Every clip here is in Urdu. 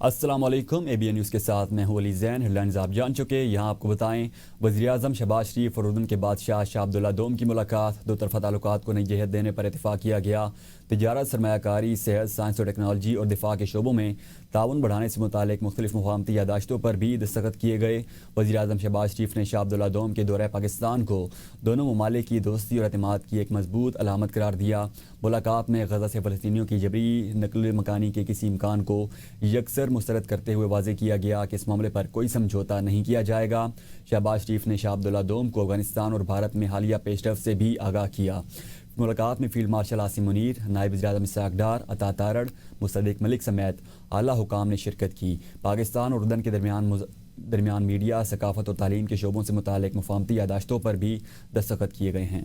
السلام علیکم ABN نیوز کے ساتھ میں ہوں علی زین۔ ہیڈ لائنز آپ جان چکے، یہاں آپ کو بتائیں وزیراعظم شہباز شریف اور اردن کے بادشاہ شاہ عبداللہ دوم کی ملاقات، دو طرفہ تعلقات کو نئی جہت دینے پر اتفاق کیا گیا۔ تجارت، سرمایہ کاری، صحت، سائنس اور ٹیکنالوجی اور دفاع کے شعبوں میں تعاون بڑھانے سے متعلق مختلف مفاہمتی یادداشتوں پر بھی دستخط کیے گئے۔ وزیراعظم شہباز شریف نے شاہ عبداللہ دوم کے دورہ پاکستان کو دونوں ممالک کی دوستی اور اعتماد کی ایک مضبوط علامت قرار دیا۔ ملاقات میں غزہ سے فلسطینیوں کی جبری نقل مکانی کے کسی امکان کو یکسر مسترد کرتے ہوئے واضح کیا گیا کہ اس معاملے پر کوئی سمجھوتہ نہیں کیا جائے گا۔ شہباز شریف نے شاہ عبداللہ دوم کو افغانستان اور بھارت میں حالیہ پیش رفت سے بھی آگاہ کیا۔ ملاقات میں فیلڈ مارشل عاصم منیر، نائب وزیر اعظم اسحاق ڈار، عطا تارڑ، مصدق ملک سمیت اعلیٰ حکام نے شرکت کی۔ پاکستان اور اردن کے درمیان میڈیا، ثقافت اور تعلیم کے شعبوں سے متعلق مفاہمتی یادداشتوں پر بھی دستخط کیے گئے ہیں۔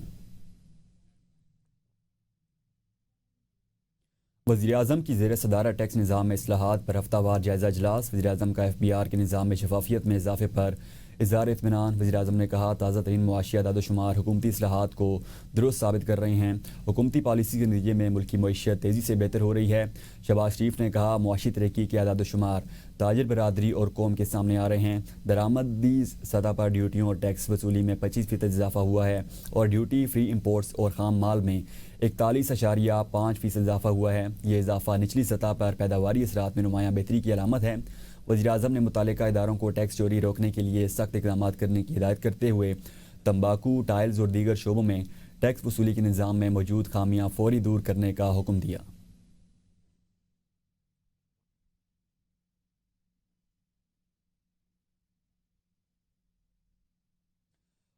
وزیراعظم کی زیر صدارت ٹیکس نظام میں اصلاحات پر ہفتہ وار جائزہ اجلاس۔ وزیراعظم کا FBR کے نظام میں شفافیت میں اضافے پر اظہار اطمینان۔ وزیراعظم نے کہا تازہ ترین معاشی اعداد و شمار حکومتی اصلاحات کو درست ثابت کر رہے ہیں۔ حکومتی پالیسی کے نتیجے میں ملکی معیشت تیزی سے بہتر ہو رہی ہے۔ شہباز شریف نے کہا معاشی ترقی کے اعداد و شمار تاجر برادری اور قوم کے سامنے آ رہے ہیں۔ درآمدی سطح پر ڈیوٹیوں اور ٹیکس وصولی میں 25% اضافہ ہوا ہے اور ڈیوٹی فری امپورٹس اور خام مال میں 41.5% اضافہ ہوا ہے۔ یہ اضافہ نچلی سطح پر پیداواری اثرات میں نمایاں بہتری کی علامت ہے۔ وزیراعظم نے متعلقہ اداروں کو ٹیکس چوری روکنے کے لیے سخت اقدامات کرنے کی ہدایت کرتے ہوئے تمباکو، ٹائلز اور دیگر شعبوں میں ٹیکس وصولی کے نظام میں موجود خامیاں فوری دور کرنے کا حکم دیا۔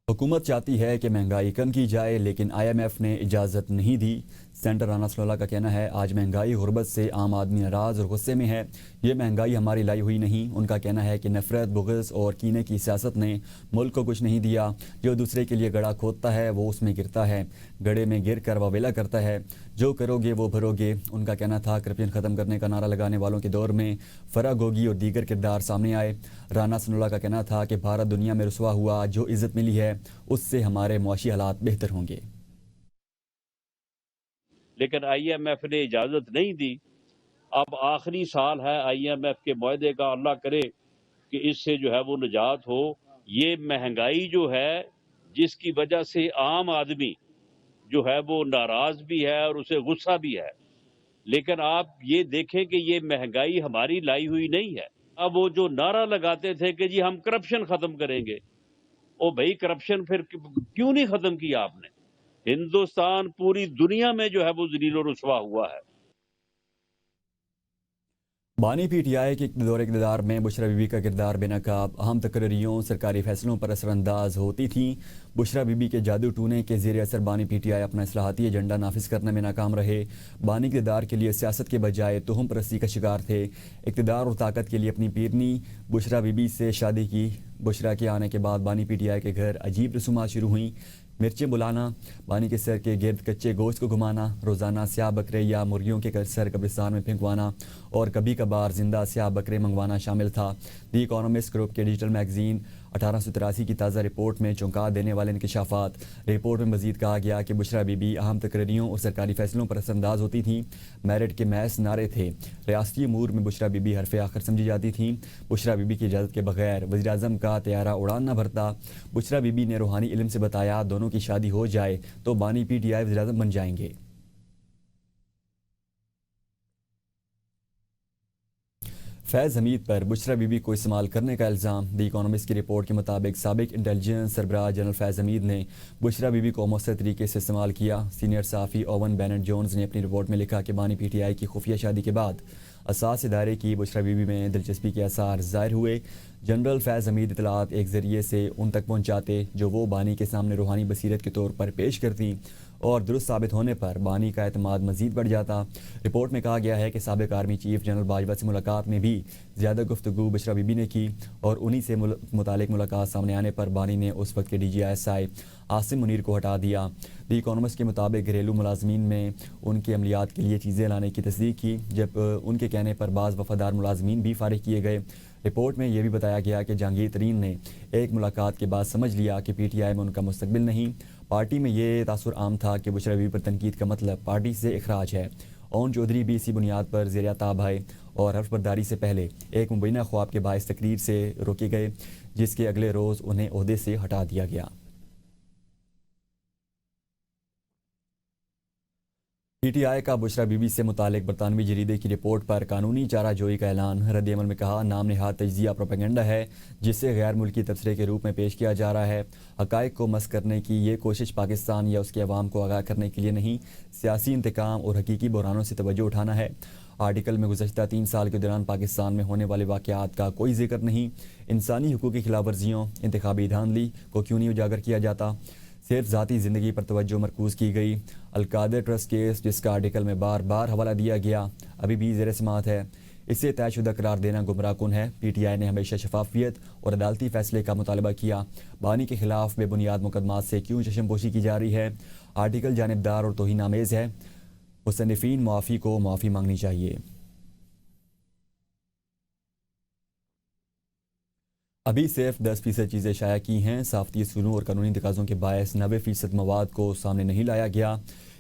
حکومت چاہتی ہے کہ مہنگائی کم کی جائے لیکن IMF نے اجازت نہیں دی۔ سینٹر رانا صلولا کا کہنا ہے آج مہنگائی غربت سے عام آدمی ناراض اور غصے میں ہے۔ یہ مہنگائی ہماری لائی ہوئی نہیں۔ ان کا کہنا ہے کہ نفرت، بغض اور کینے کی سیاست نے ملک کو کچھ نہیں دیا۔ جو دوسرے کے لیے گڑھا کھودتا ہے وہ اس میں گرتا ہے، گڑھے میں گر کر واویلا کرتا ہے۔ جو کرو گے وہ بھرو گے۔ ان کا کہنا تھا کرپشن ختم کرنے کا نعرہ لگانے والوں کے دور میں فرا گوگی اور دیگر کردار سامنے آئے۔ رانا صلولا کا کہنا تھا کہ بھارت دنیا میں رسوا ہوا، جو عزت ملی ہے اس سے ہمارے معاشی حالات بہتر ہوں گے۔ لیکن IMF نے اجازت نہیں دی۔ اب آخری سال ہے IMF کے معاہدے کا، اللہ کرے کہ اس سے جو ہے وہ نجات ہو۔ یہ مہنگائی جو ہے جس کی وجہ سے عام آدمی جو ہے وہ ناراض بھی ہے اور اسے غصہ بھی ہے، لیکن آپ یہ دیکھیں کہ یہ مہنگائی ہماری لائی ہوئی نہیں ہے۔ اب وہ جو نعرہ لگاتے تھے کہ جی ہم کرپشن ختم کریں گے، او بھائی کرپشن پھر کیوں نہیں ختم کیا آپ نے؟ ہندوستان پوری دنیا میں جو ہے وہ ذلیل و رسوا ہوا ہے۔ بانی PTI کے دور اقتدار میں بشرا بی بی کا کردار بے نقاب، اہم تقرریوں، سرکاری فیصلوں پر اثر انداز ہوتی تھیں۔ بشرا بی بی کے جادو ٹونے کے زیر اثر بانی PTI اپنا اصلاحاتی ایجنڈا نافذ کرنے میں ناکام رہے۔ بانی اقتدار کے لیے سیاست کے بجائے تہم پرستی کا شکار تھے۔ اقتدار اور طاقت کے لیے اپنی پیرنی بشرا بی بی سے شادی کی۔ بشرا کے آنے کے بعد بانی PTI کے گھر عجیب رسومات شروع ہوئیں۔ مرچیں بلانا، بانی کے سر کے گرد کچے گوشت کو گھمانا، روزانہ سیاہ بکرے یا مرغیوں کے سر قبرستان میں پھینکوانا اور کبھی کبھار زندہ سیاہ بکرے منگوانا شامل تھا۔ دی اکانومسٹ گروپ کے ڈیجیٹل میگزین 1883 کی تازہ رپورٹ میں چونکا دینے والے انکشافات۔ رپورٹ میں مزید کہا گیا کہ بشرا بی بی اہم تقرریوں اور سرکاری فیصلوں پر اثر انداز ہوتی تھیں۔ میرٹ کے محض نعرے تھے۔ ریاستی امور میں بشرا بی بی حرف آخر سمجھی جاتی تھیں۔ بشرا بی بی کی اجازت کے بغیر وزیراعظم کا طیارہ اڑان نہ بھرتا۔ بشرا بی بی نے روحانی علم سے بتایا دونوں کی شادی ہو جائے تو بانی PTI وزیراعظم بن جائیں گے۔ فیض حمید پر بشرا بی بی کو استعمال کرنے کا الزام۔ دی اکانومسٹ کی رپورٹ کے مطابق سابق انٹیلیجنس سربراہ جنرل فیض حمید نے بشرا بی بی کو مؤثر طریقے سے استعمال کیا۔ سینئر صحافی اوون بینٹ جونز نے اپنی رپورٹ میں لکھا کہ بانی PTI کی خفیہ شادی کے بعد اساس ادارے کی بشرا بی بی میں دلچسپی کے آثار ظاہر ہوئے۔ جنرل فیض حمید اطلاعات ایک ذریعے سے ان تک پہنچاتے جو وہ بانی کے سامنے روحانی بصیرت کے طور پر پیش کرتی اور درست ثابت ہونے پر بانی کا اعتماد مزید بڑھ جاتا۔ رپورٹ میں کہا گیا ہے کہ سابق آرمی چیف جنرل باجوہ سے ملاقات میں بھی زیادہ گفتگو بشرا بی بی نے کی اور انہی سے متعلق ملاقات سامنے آنے پر بانی نے اس وقت کے DGI عاصم منیر کو ہٹا دیا۔ دی اکانومسٹ کے مطابق گھریلو ملازمین میں ان کے عملیات کے لیے چیزیں لانے کی تصدیق کی، جب ان کے کہنے پر بعض وفادار ملازمین بھی فارغ کیے گئے۔ رپورٹ میں یہ بھی بتایا گیا کہ جہانگیر ترین نے ایک ملاقات کے بعد سمجھ لیا کہ PTI میں ان کا مستقبل نہیں۔ پارٹی میں یہ تاثر عام تھا کہ بشرا بی بی پر تنقید کا مطلب پارٹی سے اخراج ہے اون چودھری بھی اسی بنیاد پر زیر تعاب آئے اور حلف برداری سے پہلے ایک مبینہ خواب کے باعث تقریر سے روکے گئے، جس کے اگلے روز انہیں عہدے سے ہٹا دیا گیا۔ پی ٹی آئی کا بشرا بی بی سے متعلق برطانوی جریدے کی رپورٹ پر قانونی چارہ جوئی کا اعلان۔ رد عمل میں کہا، نام نہاد تجزیہ پروپیگنڈا ہے جسے غیر ملکی تبصرے کے روپ میں پیش کیا جا رہا ہے۔ حقائق کو مسخ کرنے کی یہ کوشش پاکستان یا اس کے عوام کو آگاہ کرنے کے لیے نہیں، سیاسی انتقام اور حقیقی بحرانوں سے توجہ اٹھانا ہے۔ آرٹیکل میں گزشتہ 3 سال کے دوران پاکستان میں ہونے والے واقعات کا کوئی ذکر نہیں۔ انسانی حقوق کی خلاف ورزیوں، انتخابی دھاندلی کو کیوں نہیں اجاگر کیا جاتا؟ صرف ذاتی زندگی پر توجہ مرکوز کی گئی۔ القادر ٹرسٹ کیس، جس کا آرٹیکل میں بار بار حوالہ دیا گیا، ابھی بھی زیر سماعت ہے۔ اسے طے شدہ قرار دینا گمراہ کن ہے۔ پی ٹی آئی نے ہمیشہ شفافیت اور عدالتی فیصلے کا مطالبہ کیا۔ بانی کے خلاف بے بنیاد مقدمات سے کیوں چشم پوشی کی جا رہی ہے؟ آرٹیکل جانبدار اور توہین آمیز ہے۔ مصنفین معافی کو معافی مانگنی چاہیے۔ ابھی صرف 10% چیزیں شائع کی ہیں۔ صحافتی اصولوں اور قانونی تقاضوں کے باعث 90% مواد کو سامنے نہیں لایا گیا۔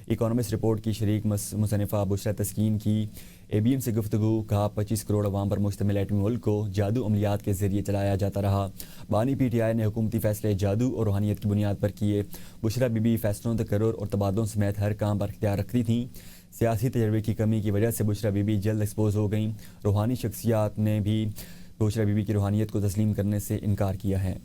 اکانومسٹ رپورٹ کی شریک مصنفہ بشرا تسکین کی اے بی ایم سے گفتگو، کہا 25 کروڑ عوام پر مشتمل ایٹمی ملک کو جادو عملیات کے ذریعے چلایا جاتا رہا۔ بانی پی ٹی آئی نے حکومتی فیصلے جادو اور روحانیت کی بنیاد پر کیے۔ بشرا بی بی فیصلوں، تقرر اور تبادلوں سمیت ہر کام پر اختیار رکھتی تھیں۔ سیاسی تجربے کی کمی کی وجہ سے بشرا بی بی جلد ایکسپوز ہو گئیں۔ روحانی شخصیات نے بھی بشرا بی بی کی روحانیت کو تسلیم کرنے سے انکار کیا ہے۔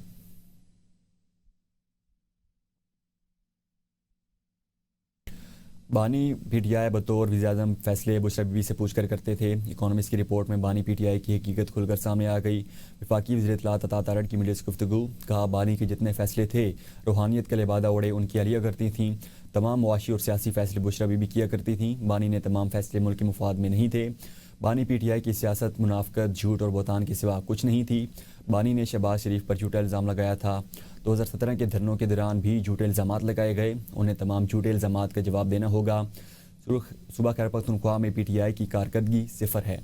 بانی پی ٹی آئی بطور وزیر اعظم فیصلے بشرا بی بی سے پوچھ کر کرتے تھے۔ اکانومسٹ کی رپورٹ میں بانی پی ٹی آئی کی حقیقت کھل کر سامنے آ گئی۔ وفاقی وزیر اطلاعات عطا تارڑ کی میڈیا سے گفتگو، کہا بانی کے جتنے فیصلے تھے روحانیت کا لبادہ اوڑے ان کی اہلیہ کرتی تھیں۔ تمام معاشی اور سیاسی فیصلے بشرا بی بی کیا کرتی تھیں۔ بانی نے تمام فیصلے ملک کے مفاد میں نہیں تھے۔ بانی پی ٹی آئی کی سیاست منافقت، جھوٹ اور بہتان کے سوا کچھ نہیں تھی۔ بانی نے شہباز شریف پر جھوٹا الزام لگایا تھا۔ 2017 کے دھرنوں کے دوران بھی جھوٹے الزامات لگائے گئے۔ انہیں تمام جھوٹے الزامات کا جواب دینا ہوگا۔ صوبہ خیبر پختونخوا میں پی ٹی آئی کی کارکردگی صفر ہے۔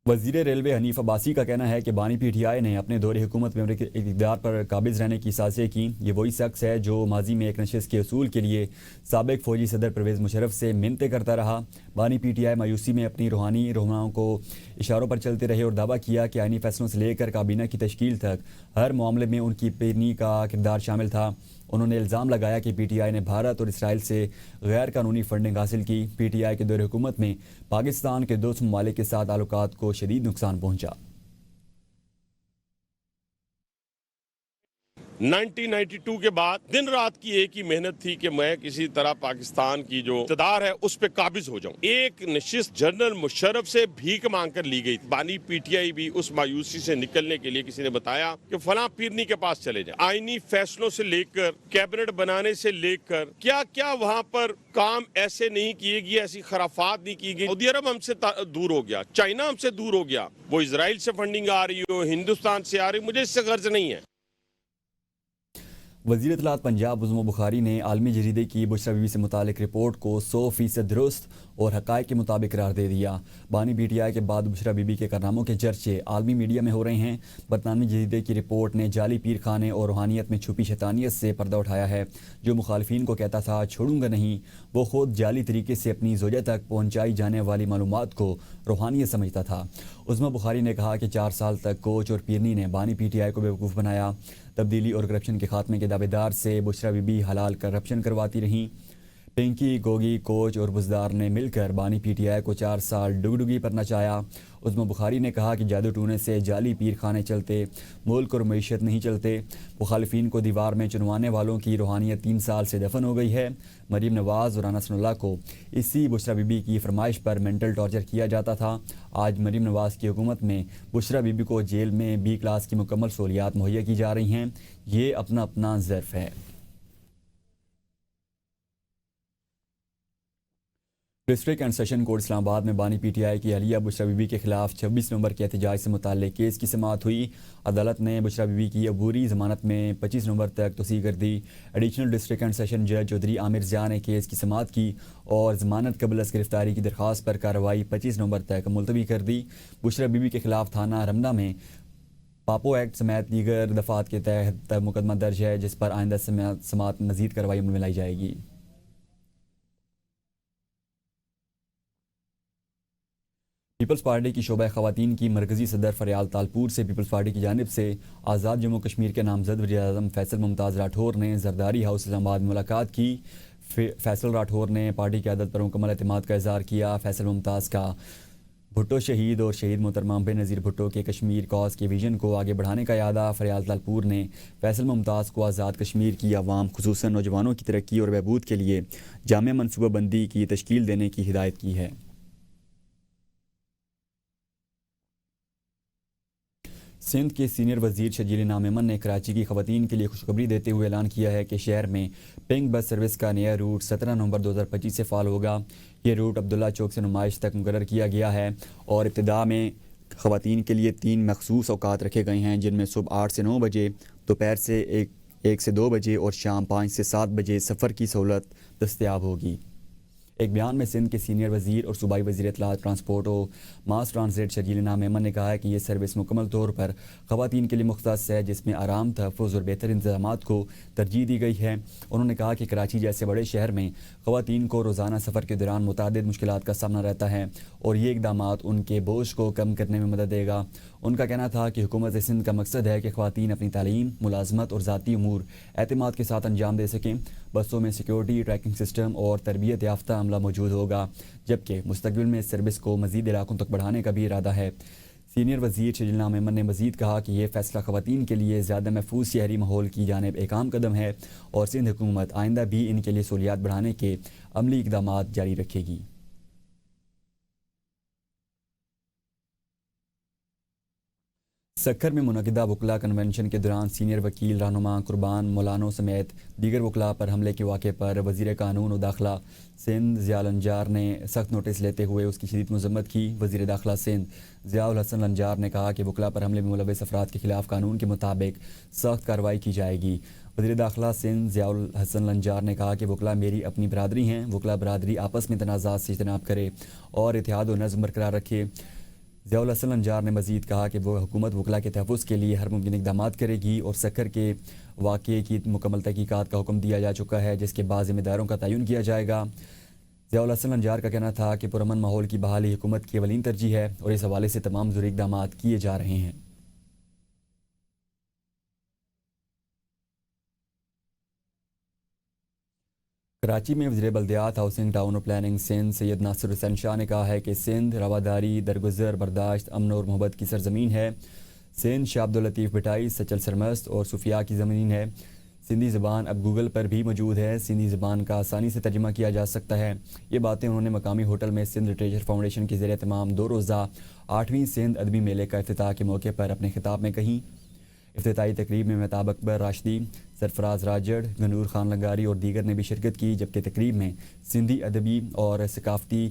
وزیر ریلوے حنیف عباسی کا کہنا ہے کہ بانی پی ٹی آئی نے اپنے دور حکومت میں امریکی اقتدار پر قابض رہنے کی سازشیں کی۔ یہ وہی شخص ہے جو ماضی میں ایک نشست کے حصول کے لیے سابق فوجی صدر پرویز مشرف سے منتیں کرتا رہا۔ بانی پی ٹی آئی مایوسی میں اپنی روحانی رہنماؤں کو اشاروں پر چلتے رہے اور دعویٰ کیا کہ آئینی فیصلوں سے لے کر کابینہ کی تشکیل تک ہر معاملے میں ان کی پیرنی کا کردار شامل تھا۔ انہوں نے الزام لگایا کہ پی ٹی آئی نے بھارت اور اسرائیل سے غیر قانونی فنڈنگ حاصل کی۔ پی ٹی آئی کے دور حکومت میں پاکستان کے 2 ممالک کے ساتھ تعلقات کو شدید نقصان پہنچا۔ 1992 کے بعد دن رات کی ایک ہی محنت تھی کہ میں کسی طرح پاکستان کی جو اقتدار ہے اس پہ قابض ہو جاؤں۔ ایک نشست جنرل مشرف سے بھیک مانگ کر لی گئی تھی۔ بانی پی ٹی آئی بھی اس مایوسی سے نکلنے کے لیے کسی نے بتایا کہ فلاں پیرنی کے پاس چلے جائیں۔ آئینی فیصلوں سے لے کر کیبنٹ بنانے سے لے کر کیا کیا وہاں پر کام ایسے نہیں کیے گئے، ایسی خرافات نہیں کی گئی۔ سعودی عرب ہم سے دور ہو گیا، چائنا ہم سے دور ہو گیا، وہ اسرائیل سے فنڈنگ آ رہی ہو، ہندوستان سے آ رہی، مجھے اس سے غرض نہیں ہے۔ وزیر اطلاعات پنجاب عظم بخاری نے عالمی جریدے کی بشرا بی بی سے متعلق رپورٹ کو 100% درست اور حقائق کے مطابق قرار دے دیا۔ بانی پی ٹی آئی کے بعد بشرا بی بی کے کارناموں کے چرچے عالمی میڈیا میں ہو رہے ہیں۔ برطانوی جریدے کی رپورٹ نے جعلی پیر خانے اور روحانیت میں چھپی شیطانیت سے پردہ اٹھایا ہے۔ جو مخالفین کو کہتا تھا چھوڑوں گا نہیں، وہ خود جعلی طریقے سے اپنی زوجہ تک پہنچائی جانے والی معلومات کو روحانیت سمجھتا تھا۔ عظمہ بخاری نے کہا کہ 4 سال تک کوچ اور پیرنی نے بانی پی ٹی آئی کو بیوقوف بنایا۔ تبدیلی اور کرپشن کے خاتمے کے دعوے دار سے بشرا بی بی حلال کرپشن کرواتی رہیں۔ پنکی، گوگی، کوچ اور بزدار نے مل کر بانی پی ٹی آئی کو 4 سال ڈگڈگی پر نچایا۔ عظمہ بخاری نے کہا کہ جادو ٹونے سے جعلی پیر خانے چلتے، ملک اور معیشت نہیں چلتے۔ مخالفین کو دیوار میں چنوانے والوں کی روحانیت 3 سال سے دفن ہو گئی ہے۔ مریم نواز اور رانا ثناءاللہ کو اسی بشرا بی بی کی فرمائش پر مینٹل ٹارچر کیا جاتا تھا۔ آج مریم نواز کی حکومت میں بشرا بی بی کو جیل میں B کلاس کی مکمل سہولیات مہیا کی جا رہی ہیں۔ یہ اپنا اپنا ظرف ہے۔ ڈسٹرکٹ اینڈ سیشن کورٹ اسلام آباد میں بانی پی ٹی آئی کی اہلیہ بشرا بی بی کے خلاف 26 نومبر کے احتجاج سے متعلق کیس کی سماعت ہوئی۔ عدالت نے بشرا بی بی کی عبوری ضمانت میں 25 نومبر تک توسیع کر دی۔ ایڈیشنل ڈسٹرکٹ اینڈ سیشن جج چودھری عامر ضیاء نے کیس کی سماعت کی اور ضمانت قبل از گرفتاری کی درخواست پر کارروائی 25 نومبر تک ملتوی کر دی۔ بشرا بی بی کے خلاف تھانہ رمدہ میں پاپو ایکٹ سمیت دیگر دفعات کے تحت مقدمہ درج ہے، جس پر آئندہ سماعت مزید کارروائی عمل میں لائی جائے گی۔ پیپلز پارٹی کی شعبہ خواتین کی مرکزی صدر فریال تالپور سے پیپلز پارٹی کی جانب سے آزاد جموں کشمیر کے نامزد وزیر اعظم فیصل ممتاز راٹھور نے زرداری ہاؤس اسلام آباد میں ملاقات کی. فیصل راٹھور نے پارٹی قیادت پر مکمل اعتماد کا اظہار کیا. فیصل ممتاز کا بھٹو شہید اور شہید محترمہ بے نظیر بھٹو کے کشمیر کاز کے ویژن کو آگے بڑھانے کا اعادہ. فریال تالپور نے فیصل ممتاز کو آزاد کشمیر کی عوام خصوصاً نوجوانوں کی ترقی اور بہبود کے لیے جامع منصوبہ بندی کی تشکیل دینے کی ہدایت کی ہے. سندھ کے سینئر وزیر شرجیل انعام ایمن نے کراچی کی خواتین کے لیے خوشخبری دیتے ہوئے اعلان کیا ہے کہ شہر میں پنک بس سروس کا نیا روٹ 17 نومبر 2025 سے فعال ہوگا. یہ روٹ عبداللہ چوک سے نمائش تک مقرر کیا گیا ہے اور ابتدا میں خواتین کے لیے 3 مخصوص اوقات رکھے گئے ہیں، جن میں صبح 8 سے 9 بجے، دوپہر سے 1 سے 2 بجے اور شام 5 سے 7 بجے سفر کی سہولت دستیاب ہوگی. ایک بیان میں سندھ کے سینئر وزیر اور صوبائی وزیر اطلاعات ٹرانسپورٹ و ماس ٹرانزٹ شرجیل انعام ایمن نے کہا ہے کہ یہ سروس مکمل طور پر خواتین کے لیے مختص ہے، جس میں آرام، تحفظ اور بہتر انتظامات کو ترجیح دی گئی ہے. انہوں نے کہا کہ کراچی جیسے بڑے شہر میں خواتین کو روزانہ سفر کے دوران متعدد مشکلات کا سامنا رہتا ہے اور یہ اقدامات ان کے بوجھ کو کم کرنے میں مدد دے گا. ان کا کہنا تھا کہ حکومت سندھ کا مقصد ہے کہ خواتین اپنی تعلیم، ملازمت اور ذاتی امور اعتماد کے ساتھ انجام دے سکیں. بسوں میں سیکیورٹی، ٹریکنگ سسٹم اور تربیت یافتہ عملہ موجود ہوگا، جبکہ مستقبل میں اس سروس کو مزید علاقوں تک بڑھانے کا بھی ارادہ ہے. سینئر وزیر شرجیل انعام ایمن نے مزید کہا کہ یہ فیصلہ خواتین کے لیے زیادہ محفوظ شہری ماحول کی جانب ایک اہم قدم ہے اور سندھ حکومت آئندہ بھی ان کے لیے سہولیات بڑھانے کے عملی اقدامات جاری رکھے گی. سکھر میں منعقدہ وکلاء کنونشن کے دوران سینئر وکیل رہنما قربان مولانو سمیت دیگر وکلاء پر حملے کے واقعے پر وزیر قانون و داخلہ سندھ ضیاء الانجار نے سخت نوٹس لیتے ہوئے اس کی شدید مذمت کی. وزیر داخلہ سندھ ضیاء الحسن الانجار نے کہا کہ وکلاء پر حملے میں ملوث افراد کے خلاف قانون کے مطابق سخت کارروائی کی جائے گی. وزیر داخلہ سندھ ضیاء الحسن الانجار نے کہا کہ وکلاء میری اپنی برادری ہیں. وکلاء برادری آپس میں تنازعات سے اجتناب کرے اور اتحاد و نظم برقرار رکھے. ضیاء الحسن الانجار نے مزید کہا کہ وہ حکومت وکلاء کے تحفظ کے لیے ہر ممکن اقدامات کرے گی اور سکھر کے واقعے کی مکمل تحقیقات کا حکم دیا جا چکا ہے، جس کے بعد ذمہ داروں کا تعین کیا جائے گا. ضیاء الحسن الانجار کا کہنا تھا کہ پرامن ماحول کی بحالی حکومت کی اولین ترجیح ہے اور اس حوالے سے تمام ضروری اقدامات کیے جا رہے ہیں. کراچی میں وزیر بلدیات، ہاؤسنگ، ٹاؤن اور پلاننگ سندھ سید ناصر حسین شاہ نے کہا ہے کہ سندھ رواداری، درگزر، برداشت، امن اور محبت کی سرزمین ہے. سندھ شاہ عبداللطیف بھٹائی، سچل سرمست اور صوفیاء کی زمین ہے. سندھی زبان اب گوگل پر بھی موجود ہے. سندھی زبان کا آسانی سے ترجمہ کیا جا سکتا ہے. یہ باتیں انہوں نے مقامی ہوٹل میں سندھ لٹریچر فاؤنڈیشن کے زیر اہتمام 2 روزہ 8ویں سندھ ادبی میلے کا افتتاح کے موقع پر اپنے خطاب میں کہیں. افتتاحی تقریب میں مہتاب اکبر راشدی، سرفراز راجڑ، گنور خان لنگاری اور دیگر نے بھی شرکت کی، جبکہ تقریب میں سندھی ادبی اور ثقافتی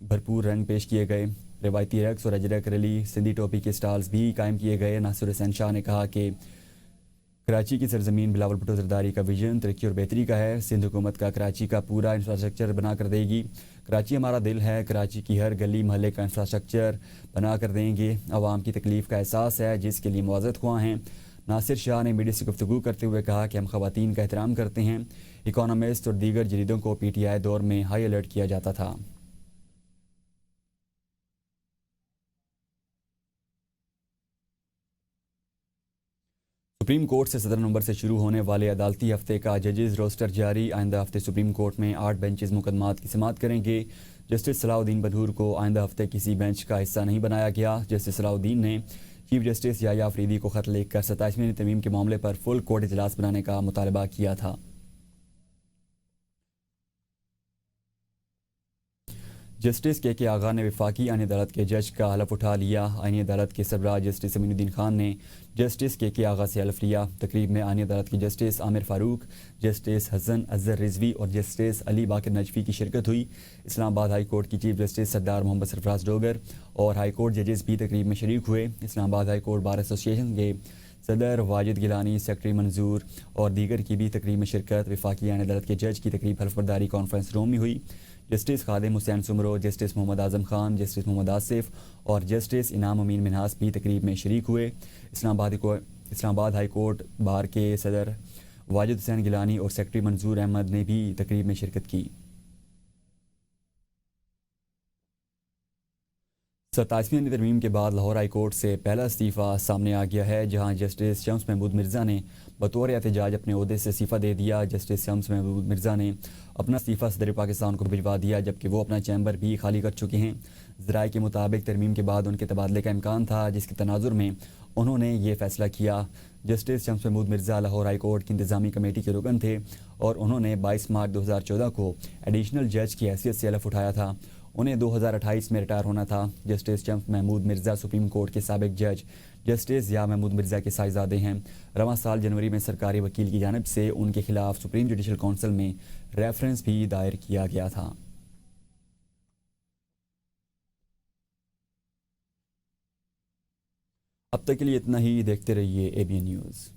بھرپور رنگ پیش کیے گئے. روایتی رقص اور اجرک ریلی، سندھی ٹوپی کے سٹالز بھی قائم کیے گئے. ناصر حسین شاہ نے کہا کہ کراچی کی سرزمین بلاول بھٹو زرداری کا ویژن ترقی اور بہتری کا ہے. سندھ حکومت کا کراچی کا پورا انفراسٹرکچر بنا کر دے گی. کراچی ہمارا دل ہے. کراچی کی ہر گلی محلے کا انفراسٹرکچر بنا کر دیں گے. عوام کی تکلیف کا احساس ہے جس کے لیے معذرت خواہ ہیں. ناصر شاہ نے میڈیا سے گفتگو کرتے ہوئے کہا کہ ہم خواتین کا احترام کرتے ہیں. اکانومسٹ اور دیگر جریدوں کو پی ٹی آئی دور میں ہائی الرٹ کیا جاتا تھا. سپریم کورٹ سے 17 نومبر سے شروع ہونے والے عدالتی ہفتے کا ججز روسٹر جاری. آئندہ ہفتے سپریم کورٹ میں 8 بینچز مقدمات کی سماعت کریں گے. جسٹس صلاح الدین بدھور کو آئندہ ہفتے کسی بینچ کا حصہ نہیں بنایا گیا. جسٹس صلاح الدین نے چیف جسٹس یحییٰ افریدی کو خط لکھ کر 27ویں ترمیم کے معاملے پر فل کورٹ اجلاس بنانے کا مطالبہ کیا تھا. جسٹس کے آغا نے وفاقی آئینی عدالت کے جج کا حلف اٹھا لیا. آئینی عدالت کے سربراہ جسٹس امین الدین خان نے جسٹس کے آغا سے حلف لیا. تقریب میں آئینی عدالت کے جسٹس عامر فاروق، جسٹس حسن اظہر رضوی اور جسٹس علی باقر نجفی کی شرکت ہوئی. اسلام آباد ہائی کورٹ کی چیف جسٹس سردار محمد سرفراز ڈوگر اور ہائی کورٹ ججز بھی تقریب میں شریک ہوئے. اسلام آباد ہائی کورٹ بار ایسوسی ایشن کے صدر واجد گیلانی، سیکرٹری منظور اور دیگر کی بھی تقریب میں شرکت. وفاقی آئینی عدالت کے جج کی تقریب حلف برداری کانفرنس روم میں ہوئی. Justice Khadim Hussain Soomro, justice Muhammad Azam Khan, justice محمد آصف اور جسٹس انعام امین منہاس بھی تقریب میں شریک ہوئے. اسلام آباد ہائی کورٹ بار کے صدر واجد حسین گیلانی اور سیکرٹری منظور احمد نے بھی تقریب میں شرکت کی. 27ویں ترمیم کے بعد لاہور ہائی کورٹ سے پہلا استعفیٰ سامنے آ گیا ہے، جہاں جسٹس شمس محمود مرزا نے بطور احتجاج اپنے عہدے سے استعفیٰ دے دیا۔ جسٹس شمس محمود مرزا نے اپنا استعفیٰ صدر پاکستان کو بھجوا دیا، جبکہ وہ اپنا چیمبر بھی خالی کر چکے ہیں۔ ذرائع کے مطابق ترمیم کے بعد ان کے تبادلے کا امکان تھا، جس کے تناظر میں انہوں نے یہ فیصلہ کیا۔ جسٹس شمس محمود مرزا لاہور ہائی کورٹ کی انتظامی کمیٹی کے رکن تھے اور انہوں نے 22 مارچ 2014 کو ایڈیشنل جج کی حیثیت سے حلف اٹھایا تھا۔ انہیں 2028 میں ریٹائر ہونا تھا۔ جسٹس شمس محمود مرزا سپریم کورٹ کے سابق جج جسٹس ضیاء محمود مرزا کے صاحبزادے ہیں۔ رواں سال جنوری میں سرکاری وکیل کی جانب سے ان کے خلاف سپریم جوڈیشل کونسل میں ریفرنس بھی دائر کیا گیا تھا۔ اب تک کے لیے اتنا ہی، دیکھتے رہیے ABN نیوز۔